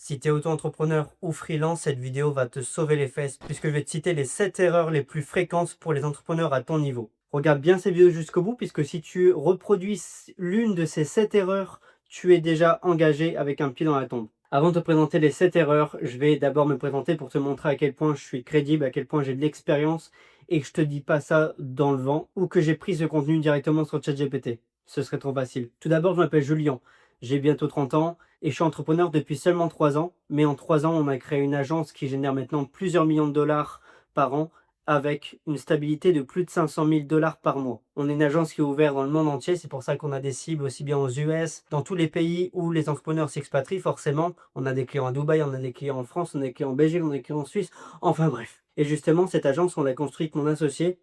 Si tu es auto-entrepreneur ou freelance, cette vidéo va te sauver les fesses puisque je vais te citer les 7 erreurs les plus fréquentes pour les entrepreneurs à ton niveau. Regarde bien cette vidéo jusqu'au bout puisque si tu reproduis l'une de ces 7 erreurs, tu es déjà engagé avec un pied dans la tombe. Avant de te présenter les 7 erreurs, je vais d'abord me présenter pour te montrer à quel point je suis crédible, à quel point j'ai de l'expérience et que je te dis pas ça dans le vent ou que j'ai pris ce contenu directement sur ChatGPT. Ce serait trop facile. Tout d'abord, je m'appelle Julien. J'ai bientôt 30 ans et je suis entrepreneur depuis seulement 3 ans. Mais en 3 ans, on a créé une agence qui génère maintenant plusieurs millions de dollars par an avec une stabilité de plus de 500 000 dollars par mois. On est une agence qui est ouverte dans le monde entier. C'est pour ça qu'on a des cibles aussi bien aux US, dans tous les pays où les entrepreneurs s'expatrient forcément. On a des clients à Dubaï, on a des clients en France, on a des clients en Belgique, on a des clients en Suisse. Enfin bref. Et justement, cette agence, on l'a construite avec mon associé.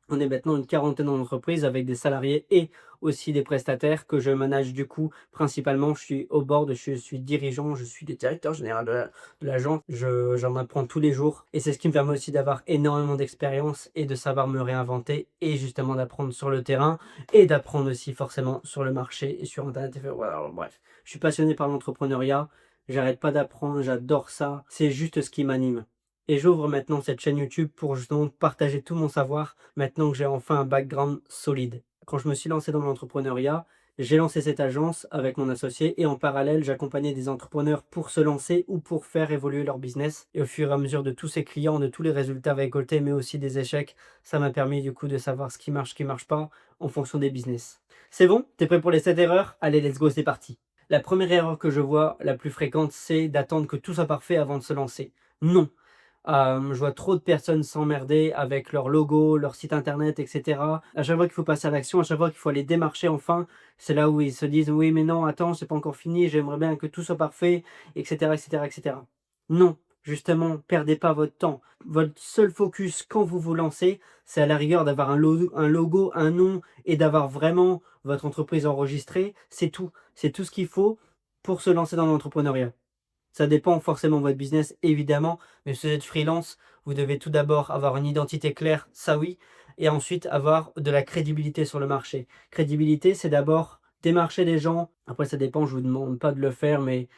On est maintenant une quarantaine d'entreprises avec des salariés et aussi des prestataires que je manage du coup. Principalement, je suis au board, je suis dirigeant, je suis le directeur général de l'agence. J'en apprends tous les jours et c'est ce qui me permet aussi d'avoir énormément d'expérience et de savoir me réinventer et justement d'apprendre sur le terrain et d'apprendre aussi forcément sur le marché et sur Internet. Voilà, alors, bref, je suis passionné par l'entrepreneuriat, j'arrête pas d'apprendre, j'adore ça, c'est juste ce qui m'anime. Et j'ouvre maintenant cette chaîne YouTube pour justement partager tout mon savoir, maintenant que j'ai enfin un background solide. Quand je me suis lancé dans l'entrepreneuriat, j'ai lancé cette agence avec mon associé et en parallèle, j'accompagnais des entrepreneurs pour se lancer ou pour faire évoluer leur business. Et au fur et à mesure de tous ces clients, de tous les résultats récoltés, mais aussi des échecs, ça m'a permis du coup de savoir ce qui marche pas en fonction des business. C'est bon? T'es prêt pour les 7 erreurs? Allez, let's go, c'est parti. La première erreur que je vois, la plus fréquente, c'est d'attendre que tout soit parfait avant de se lancer. Non. Je vois trop de personnes s'emmerder avec leur logo, leur site internet, et cetera. À chaque fois qu'il faut passer à l'action, à chaque fois qu'il faut aller démarcher enfin, c'est là où ils se disent: «Oui, mais non, attends, c'est pas encore fini, j'aimerais bien que tout soit parfait», et cetera, et cetera, et cetera. Non, justement, perdez pas votre temps. Votre seul focus quand vous vous lancez, c'est à la rigueur d'avoir un logo, un nom et d'avoir vraiment votre entreprise enregistrée. C'est tout. C'est tout ce qu'il faut pour se lancer dans l'entrepreneuriat. Ça dépend forcément de votre business, évidemment, mais si vous êtes freelance, vous devez tout d'abord avoir une identité claire, ça oui, et ensuite avoir de la crédibilité sur le marché. Crédibilité, c'est d'abord démarcher des gens. Après, ça dépend, je vous demande pas de le faire, mais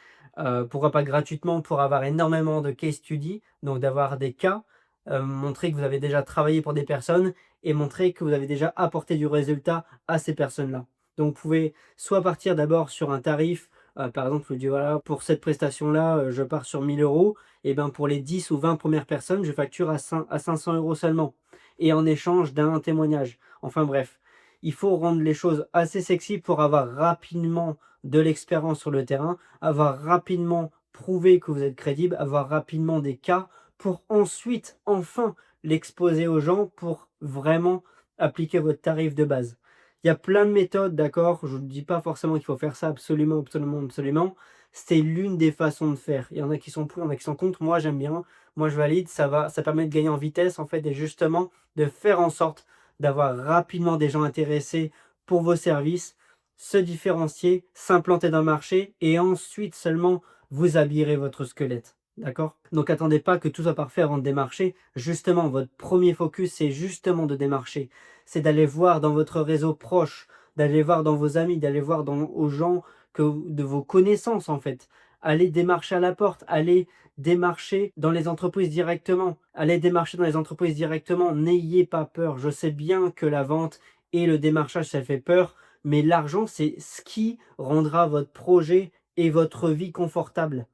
pourquoi pas gratuitement pour avoir énormément de case study, donc d'avoir des cas, montrer que vous avez déjà travaillé pour des personnes et montrer que vous avez déjà apporté du résultat à ces personnes-là. Donc, vous pouvez soit partir d'abord sur un tarif. Par exemple, je dis voilà, pour cette prestation-là, je pars sur 1 000 € et ben, pour les 10 ou 20 premières personnes, je facture à 500 € seulement et en échange d'un témoignage. Enfin bref, il faut rendre les choses assez sexy pour avoir rapidement de l'expérience sur le terrain, avoir rapidement prouvé que vous êtes crédible, avoir rapidement des cas pour ensuite, enfin, l'exposer aux gens pour vraiment appliquer votre tarif de base. Il y a plein de méthodes, d'accord? Je ne dis pas forcément qu'il faut faire ça absolument, absolument, absolument. C'est l'une des façons de faire. Il y en a qui sont pour, il y en a qui sont contre. Moi, j'aime bien. Moi, je valide. Ça permet de gagner en vitesse, en fait, et justement de faire en sorte d'avoir rapidement des gens intéressés pour vos services, se différencier, s'implanter dans le marché et ensuite seulement vous habillerez votre squelette. D'accord? Donc, attendez pas que tout soit parfait avant de démarcher. Justement, votre premier focus, c'est justement de démarcher. C'est d'aller voir dans votre réseau proche, d'aller voir dans vos amis, d'aller voir aux gens de vos connaissances en fait. Allez démarcher à la porte, allez démarcher dans les entreprises directement. Allez démarcher dans les entreprises directement, n'ayez pas peur. Je sais bien que la vente et le démarchage, ça fait peur, mais l'argent, c'est ce qui rendra votre projet et votre vie confortable.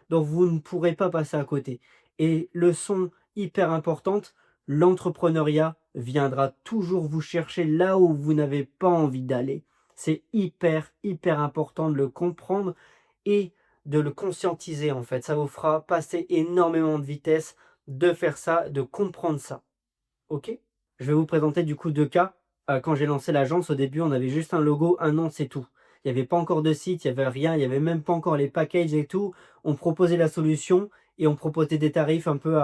Donc vous ne pourrez pas passer à côté. Et leçon hyper importante, l'entrepreneuriat viendra toujours vous chercher là où vous n'avez pas envie d'aller. C'est hyper, hyper important de le comprendre et de le conscientiser en fait. Ça vous fera passer énormément de vitesse de faire ça, de comprendre ça. Ok? Je vais vous présenter du coup 2 cas. Quand j'ai lancé l'agence, au début, on avait juste un logo, un nom, c'est tout. Il y avait pas encore de site, il y avait rien, il y avait même pas encore les packages et tout. On proposait la solution et on proposait des tarifs un peu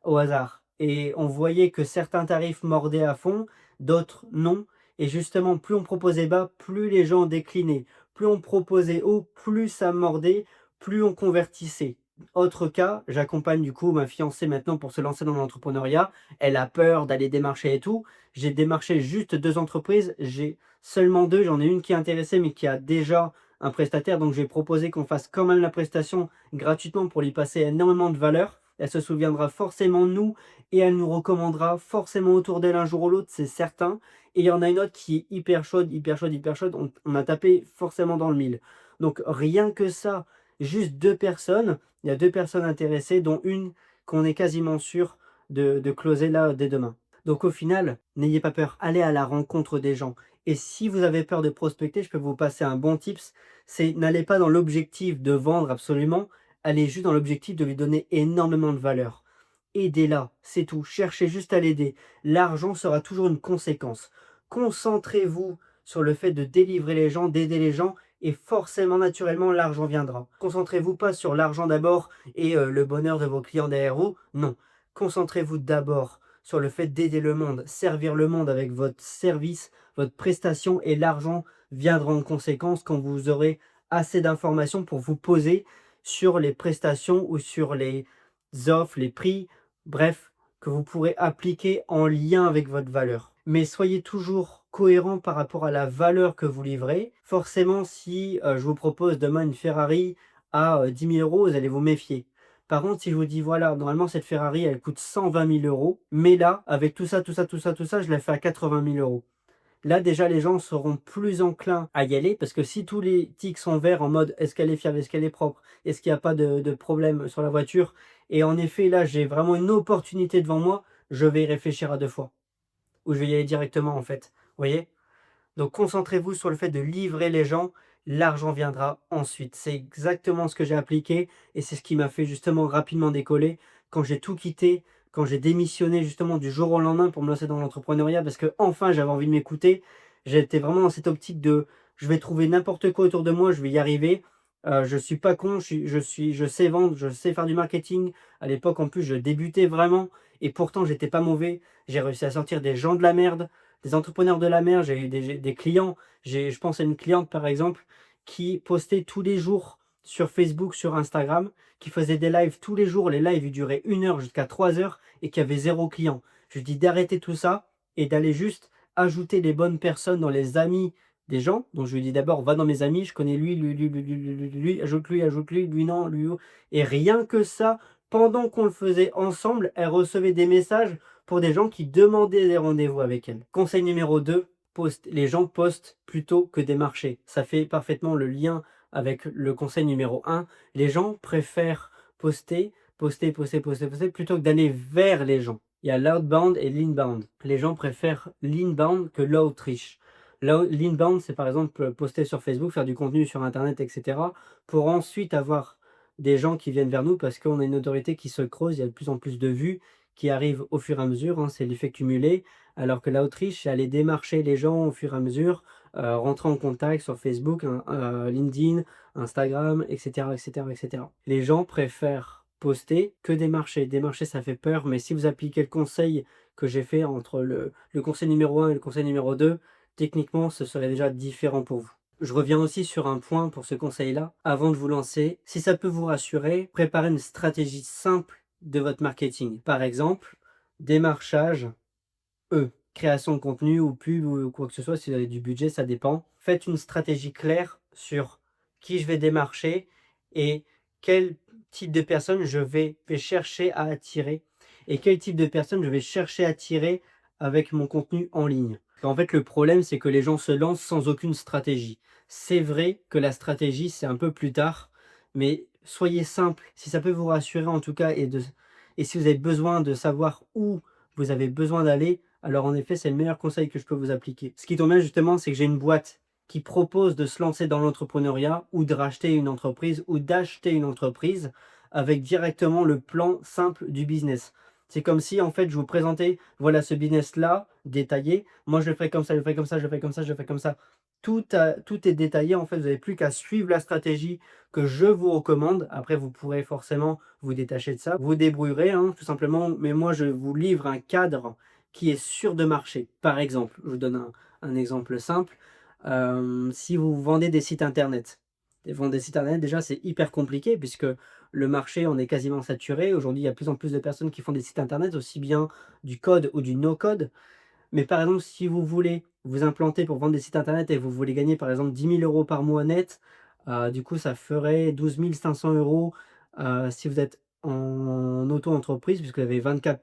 au hasard. Et on voyait que certains tarifs mordaient à fond, d'autres non. Et justement, plus on proposait bas, plus les gens déclinaient. Plus on proposait haut, plus ça mordait, plus on convertissait. Autre cas, j'accompagne du coup ma fiancée maintenant pour se lancer dans l'entrepreneuriat. Elle a peur d'aller démarcher et tout. J'ai démarché juste 2 entreprises. J'ai seulement 2. J'en ai une qui est intéressée, mais qui a déjà un prestataire, donc je vais proposer qu'on fasse quand même la prestation gratuitement pour lui passer énormément de valeur. Elle se souviendra forcément de nous et elle nous recommandera forcément autour d'elle un jour ou l'autre, c'est certain. Et il y en a une autre qui est hyper chaude, hyper chaude, hyper chaude. On a tapé forcément dans le mille. Donc rien que ça, juste 2 personnes, il y a 2 personnes intéressées, dont une qu'on est quasiment sûr de closer là dès demain. Donc au final, n'ayez pas peur, allez à la rencontre des gens. Et si vous avez peur de prospecter, je peux vous passer un bon tips, c'est n'allez pas dans l'objectif de vendre absolument, allez juste dans l'objectif de lui donner énormément de valeur. Aidez-la, c'est tout, cherchez juste à l'aider. L'argent sera toujours une conséquence. Concentrez-vous sur le fait de délivrer les gens, d'aider les gens, et forcément, naturellement, l'argent viendra. Concentrez-vous pas sur l'argent d'abord et le bonheur de vos clients derrière vous, non. Concentrez-vous d'abord sur le fait d'aider le monde, servir le monde avec votre service, votre prestation, et l'argent viendra en conséquence quand vous aurez assez d'informations pour vous poser sur les prestations ou sur les offres, les prix, bref, que vous pourrez appliquer en lien avec votre valeur. Mais soyez toujours cohérent par rapport à la valeur que vous livrez. Forcément, si je vous propose demain une Ferrari à 10 000 euros, vous allez vous méfier. Par contre, si je vous dis, voilà, normalement, cette Ferrari, elle coûte 120 000 euros, mais là, avec tout ça, tout ça, tout ça, tout ça, je la fais à 80 000 euros. Là, déjà, les gens seront plus enclins à y aller, parce que si tous les tics sont verts en mode est-ce qu'elle est fiable, est-ce qu'elle est propre, est-ce qu'il n'y a pas de problème sur la voiture, et en effet, là, j'ai vraiment une opportunité devant moi, je vais y réfléchir à 2 fois. Ou je vais y aller directement, en fait. Vous voyez? Donc concentrez-vous sur le fait de livrer les gens, l'argent viendra ensuite. C'est exactement ce que j'ai appliqué et c'est ce qui m'a fait justement rapidement décoller quand j'ai tout quitté, quand j'ai démissionné justement du jour au lendemain pour me lancer dans l'entrepreneuriat parce que enfin j'avais envie de m'écouter. J'étais vraiment dans cette optique de je vais trouver n'importe quoi autour de moi, je vais y arriver. Je suis pas con, je sais vendre, je sais faire du marketing. À l'époque en plus je débutais vraiment et pourtant j'étais pas mauvais. J'ai réussi à sortir des gens de la merde, des entrepreneurs de la mer, j'ai eu des clients. Je pense à une cliente par exemple qui postait tous les jours sur Facebook, sur Instagram, qui faisait des lives tous les jours. Les lives ils duraient 1 heure jusqu'à 3 heures et qui avait 0 client. Je lui dis d'arrêter tout ça et d'aller juste ajouter les bonnes personnes dans les amis des gens. Donc je lui dis d'abord va dans mes amis, je connais lui, ajoute lui non, lui. Et rien que ça, pendant qu'on le faisait ensemble, elle recevait des messages pour des gens qui demandaient des rendez-vous avec elle. Conseil numéro 2, les gens postent plutôt que démarcher. Ça fait parfaitement le lien avec le conseil numéro 1. Les gens préfèrent poster, poster plutôt que d'aller vers les gens. Il y a l'outbound et l'inbound. Les gens préfèrent l'inbound que l'outreach. L'inbound, c'est par exemple poster sur Facebook, faire du contenu sur Internet, etc. pour ensuite avoir des gens qui viennent vers nous parce qu'on a une autorité qui se creuse, il y a de plus en plus de vues qui arrive au fur et à mesure, hein, c'est l'effet cumulé, alors que l'Autriche, c'est aller démarcher les gens au fur et à mesure, rentrer en contact sur Facebook, hein, LinkedIn, Instagram, etc., etc., etc. Les gens préfèrent poster que démarcher. Démarcher, ça fait peur, mais si vous appliquez le conseil que j'ai fait entre le conseil numéro 1 et le conseil numéro 2, techniquement, ce serait déjà différent pour vous. Je reviens aussi sur un point pour ce conseil-là. Avant de vous lancer, si ça peut vous rassurer, préparez une stratégie simple de votre marketing. Par exemple, démarchage, création de contenu ou pub ou quoi que ce soit, si vous avez du budget, ça dépend. Faites une stratégie claire sur qui je vais démarcher et quel type de personnes vais chercher à attirer et quel type de personnes je vais chercher à attirer avec mon contenu en ligne. En fait, le problème, c'est que les gens se lancent sans aucune stratégie. C'est vrai que la stratégie, c'est un peu plus tard, mais soyez simple. Si ça peut vous rassurer en tout cas, et si vous avez besoin de savoir où vous avez besoin d'aller, alors en effet, c'est le meilleur conseil que je peux vous appliquer. Ce qui tombe bien justement, c'est que j'ai une boîte qui propose de se lancer dans l'entrepreneuriat ou de racheter une entreprise ou d'acheter une entreprise avec directement le plan simple du business. C'est comme si en fait je vous présentais, voilà ce business-là, détaillé. Moi je le ferai comme ça, je le ferai comme ça, je le ferai comme ça, je le ferai comme ça. Tout est détaillé, en fait, vous n'avez plus qu'à suivre la stratégie que je vous recommande. Après, vous pourrez forcément vous détacher de ça. Vous débrouillerez, hein, tout simplement. Mais moi, je vous livre un cadre qui est sûr de marcher. Par exemple, je vous donne un exemple simple. Si vous vendez des sites internet, vendre des sites internet, déjà, c'est hyper compliqué puisque le marché, on est quasiment saturé. Aujourd'hui, il y a de plus en plus de personnes qui font des sites internet, aussi bien du code ou du no-code. Mais par exemple, si vous voulez vous implanter pour vendre des sites internet et vous voulez gagner par exemple 10 000 euros par mois net, Du coup, ça ferait 12 500 €, si vous êtes en auto-entreprise puisque vous avez 24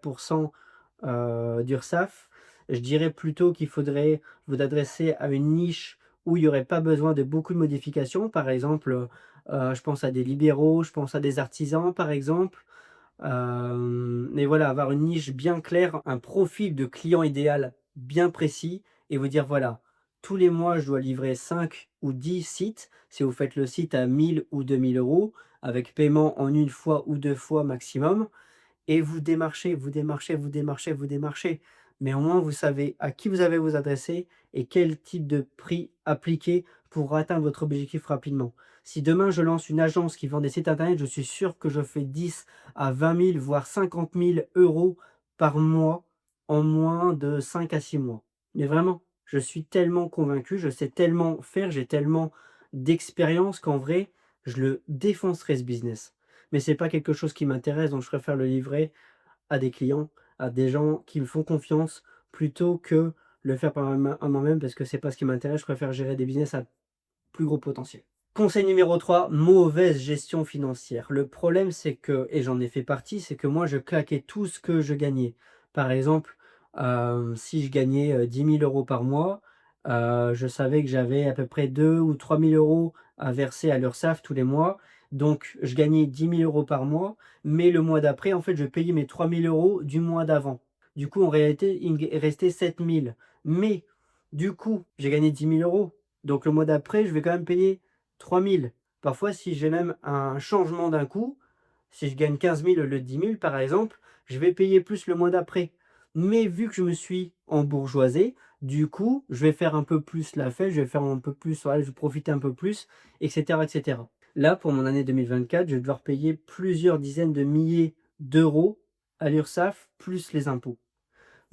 d'URSSAF. Je dirais plutôt qu'il faudrait vous adresser à une niche où il y aurait pas besoin de beaucoup de modifications. Par exemple, je pense à des libéraux, je pense à des artisans, par exemple. Mais voilà, avoir une niche bien claire, un profil de client idéal bien précis et vous dire: «Voilà, tous les mois, je dois livrer 5 ou 10 sites». Si vous faites le site à 1 000 ou 2 000 € avec paiement en une fois ou 2 fois maximum et vous démarchez, vous démarchez, vous démarchez, vous démarchez. Mais au moins, vous savez à qui vous avez à vous adresser et quel type de prix appliquer pour atteindre votre objectif rapidement. Si demain je lance une agence qui vend des sites internet, je suis sûr que je fais 10 à 20 000, voire 50 000 € par mois en moins de 5 à 6 mois. Mais vraiment, je suis tellement convaincu, je sais tellement faire, j'ai tellement d'expérience qu'en vrai, je le défoncerai ce business. Mais c'est pas quelque chose qui m'intéresse, donc je préfère le livrer à des clients, à des gens qui me font confiance, plutôt que le faire par moi-même parce que c'est pas ce qui m'intéresse. Je préfère gérer des business à plus gros potentiel. Conseil numéro 3, mauvaise gestion financière. Le problème, c'est que, et j'en ai fait partie, c'est que moi, je claquais tout ce que je gagnais. Par exemple, si je gagnais 10 000 € par mois, je savais que j'avais à peu près 2 ou 3 000 € à verser à l'URSSAF tous les mois. Donc, je gagnais 10 000 € par mois, mais le mois d'après, en fait, je payais mes 3 000 € du mois d'avant. Du coup, en réalité, il me restait 7 000. Mais, du coup, j'ai gagné 10 000 €. Donc le mois d'après, je vais quand même payer 3 000. Parfois, si j'ai même un changement d'un coup, si je gagne 15 000 au lieu de 10 000 par exemple, je vais payer plus le mois d'après. Mais vu que je me suis embourgeoisé, du coup, je vais faire un peu plus la fête, je vais faire un peu plus, ouais, je vais profiter un peu plus, et cetera, et cetera. Là, pour mon année 2024, je vais devoir payer plusieurs dizaines de milliers d'euros à l'URSSAF, plus les impôts.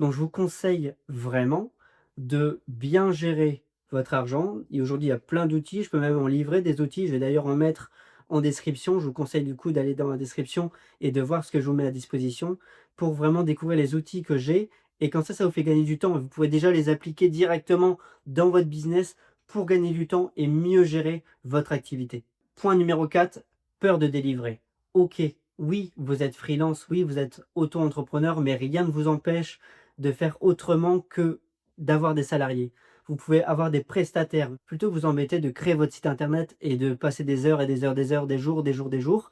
Donc je vous conseille vraiment de bien gérer votre argent et aujourd'hui il y a plein d'outils, je peux même en livrer des outils, je vais d'ailleurs en mettre en description. Je vous conseille du coup d'aller dans la description et de voir ce que je vous mets à disposition pour vraiment découvrir les outils que j'ai et comme ça vous fait gagner du temps. Vous pouvez déjà les appliquer directement dans votre business pour gagner du temps et mieux gérer votre activité. Point numéro 4, peur de délivrer. OK, oui, vous êtes freelance, oui, vous êtes auto-entrepreneur, mais rien ne vous empêche de faire autrement que d'avoir des salariés. Vous pouvez avoir des prestataires. Plutôt que vous embêter de créer votre site internet et de passer des heures et des heures, des heures, des jours, des jours, des jours,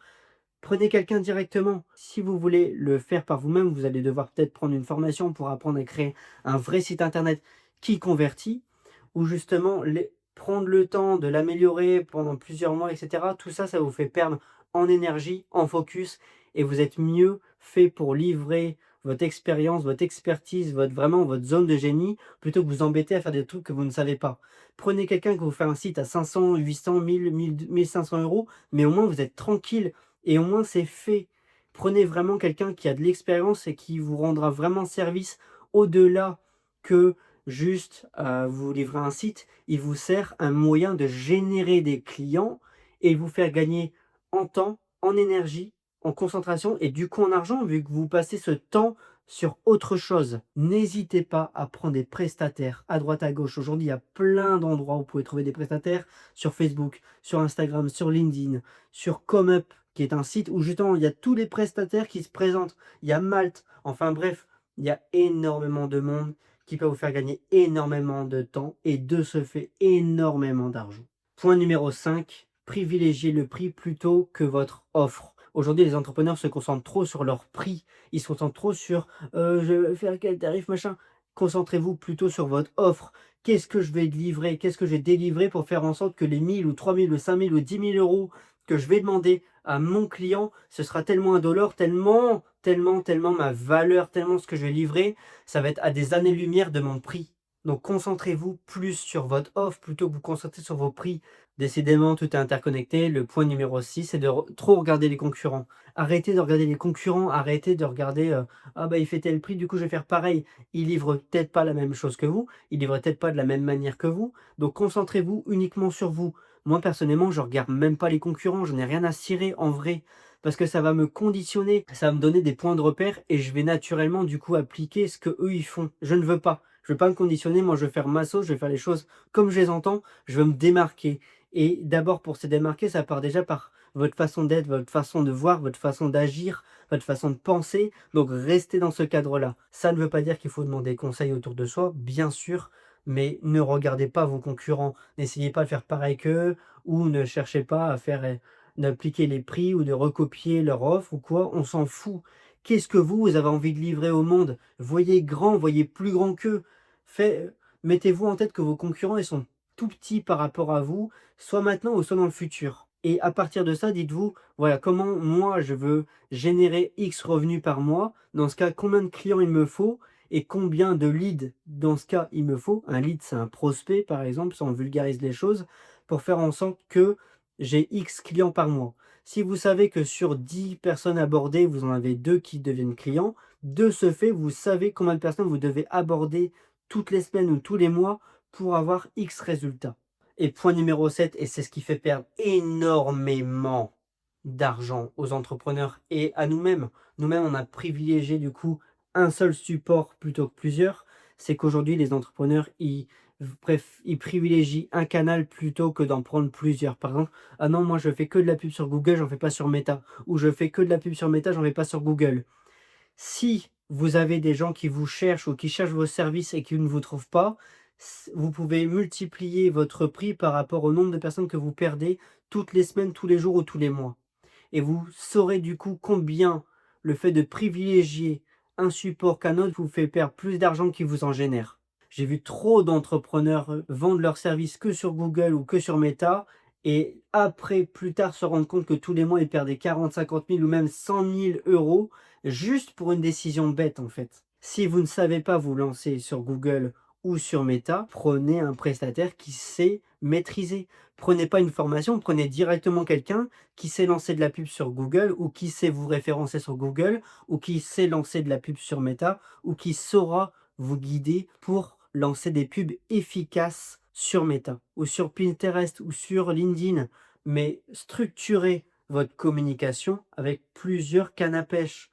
prenez quelqu'un directement. Si vous voulez le faire par vous-même, vous allez devoir peut-être prendre une formation pour apprendre à créer un vrai site internet qui convertit, ou justement prendre le temps de l'améliorer pendant plusieurs mois, etc. Tout ça, ça vous fait perdre en énergie, en focus, et vous êtes mieux fait pour livrer votre expérience, votre expertise, vraiment votre zone de génie, plutôt que vous embêter à faire des trucs que vous ne savez pas. Prenez quelqu'un qui vous fait un site à 500, 800, 1000, 1000, 1500 €, mais au moins vous êtes tranquille et au moins c'est fait. Prenez vraiment quelqu'un qui a de l'expérience et qui vous rendra vraiment service au-delà que juste vous livrer un site. Il vous sert un moyen de générer des clients et vous faire gagner en temps, en énergie, en concentration et du coup en argent vu que vous passez ce temps sur autre chose. N'hésitez pas à prendre des prestataires à droite à gauche. Aujourd'hui, il y a plein d'endroits où vous pouvez trouver des prestataires sur Facebook, sur Instagram, sur LinkedIn, sur ComeUp, qui est un site où justement il y a tous les prestataires qui se présentent. Il y a Malte, enfin bref, il y a énormément de monde qui peut vous faire gagner énormément de temps et de ce fait énormément d'argent. Point numéro 5, privilégiez le prix plutôt que votre offre. Aujourd'hui, les entrepreneurs se concentrent trop sur leur prix. Ils se concentrent trop sur je vais faire quel tarif, machin. Concentrez-vous plutôt sur votre offre. Qu'est-ce que je vais livrer? Qu'est-ce que j'ai délivré pour faire en sorte que les 1000 ou 3000 ou 5000 ou 10 000 € que je vais demander à mon client, ce sera tellement indolore, tellement, tellement, tellement ma valeur, tellement ce que je vais livrer, ça va être à des années-lumière de mon prix. Donc concentrez-vous plus sur votre offre plutôt que vous concentrer sur vos prix. Décidément, tout est interconnecté. Le point numéro 6, c'est de trop regarder les concurrents. Arrêtez de regarder les concurrents, arrêtez de regarder ah bah il fait tel prix, du coup je vais faire pareil. Il livre peut-être pas la même chose que vous, il livre peut-être pas de la même manière que vous. Donc concentrez-vous uniquement sur vous. Moi personnellement, je regarde même pas les concurrents, je n'ai rien à cirer en vrai. Parce que ça va me conditionner, ça va me donner des points de repère et je vais naturellement du coup appliquer ce que eux ils font. Je ne veux pas. Je veux pas me conditionner, moi je veux faire ma sauce, je vais faire les choses comme je les entends, je veux me démarquer. Et d'abord pour se démarquer, ça part déjà par votre façon d'être, votre façon de voir, votre façon d'agir, votre façon de penser. Donc restez dans ce cadre-là. Ça ne veut pas dire qu'il faut demander conseil autour de soi, bien sûr, mais ne regardez pas vos concurrents. N'essayez pas de faire pareil qu'eux ou ne cherchez pas à faire, d'appliquer les prix ou de recopier leur offre ou quoi, on s'en fout. Qu'est-ce que vous avez envie de livrer au monde? Voyez grand, voyez plus grand qu'eux. Fait Mettez-vous en tête que vos concurrents, ils sont tout petits par rapport à vous, soit maintenant ou soit dans le futur. Et à partir de ça, dites-vous, voilà, comment moi je veux générer X revenus par mois. Dans ce cas, combien de clients il me faut et combien de leads dans ce cas il me faut. Un lead, c'est un prospect, par exemple, si on vulgarise les choses, pour faire en sorte que j'ai X clients par mois. Si vous savez que sur 10 personnes abordées, vous en avez 2 qui deviennent clients, de ce fait, vous savez combien de personnes vous devez aborder toutes les semaines ou tous les mois pour avoir X résultats. Et point numéro 7, et c'est ce qui fait perdre énormément d'argent aux entrepreneurs et à nous-mêmes. Nous-mêmes, on a privilégié du coup un seul support plutôt que plusieurs. C'est qu'aujourd'hui, les entrepreneurs, ils privilégient un canal plutôt que d'en prendre plusieurs. Par exemple, ah non, moi je fais que de la pub sur Google, j'en fais pas sur Meta. Ou je fais que de la pub sur Meta, j'en fais pas sur Google. Si vous avez des gens qui vous cherchent ou qui cherchent vos services et qui ne vous trouvent pas, vous pouvez multiplier votre prix par rapport au nombre de personnes que vous perdez toutes les semaines, tous les jours ou tous les mois. Et vous saurez du coup combien le fait de privilégier un support qu'un autre vous fait perdre plus d'argent qu'il vous en génère. J'ai vu trop d'entrepreneurs vendre leurs services que sur Google ou que sur Meta et après, plus tard, se rendre compte que tous les mois, ils perdaient 40, 50 000 ou même 100 000 € juste pour une décision bête en fait. Si vous ne savez pas vous lancer sur Google ou sur Meta, prenez un prestataire qui sait maîtriser. Prenez pas une formation, prenez directement quelqu'un qui sait lancer de la pub sur Google ou qui sait vous référencer sur Google ou qui sait lancer de la pub sur Meta ou qui saura vous guider pour lancer des pubs efficaces sur Meta ou sur Pinterest ou sur LinkedIn. Mais structurez votre communication avec plusieurs cannes à pêche.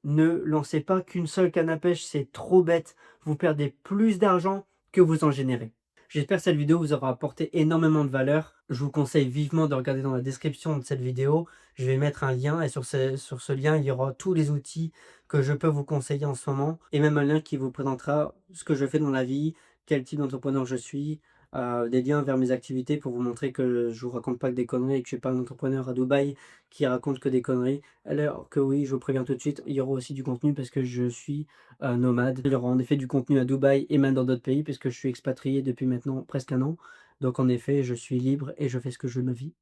Ne lancez pas qu'une seule canne à pêche, c'est trop bête. Vous perdez plus d'argent que vous en générez. J'espère que cette vidéo vous aura apporté énormément de valeur. Je vous conseille vivement de regarder dans la description de cette vidéo. Je vais mettre un lien et sur ce lien, il y aura tous les outils que je peux vous conseiller en ce moment et même un lien qui vous présentera ce que je fais dans la vie, quel type d'entrepreneur je suis, des liens vers mes activités pour vous montrer que je vous raconte pas que des conneries et que je suis pas un entrepreneur à Dubaï qui raconte que des conneries. Alors que oui, je vous préviens tout de suite, il y aura aussi du contenu parce que je suis nomade. Il y aura en effet du contenu à Dubaï et même dans d'autres pays puisque je suis expatrié depuis maintenant presque un an. Donc en effet, je suis libre et je fais ce que je veux de ma vie.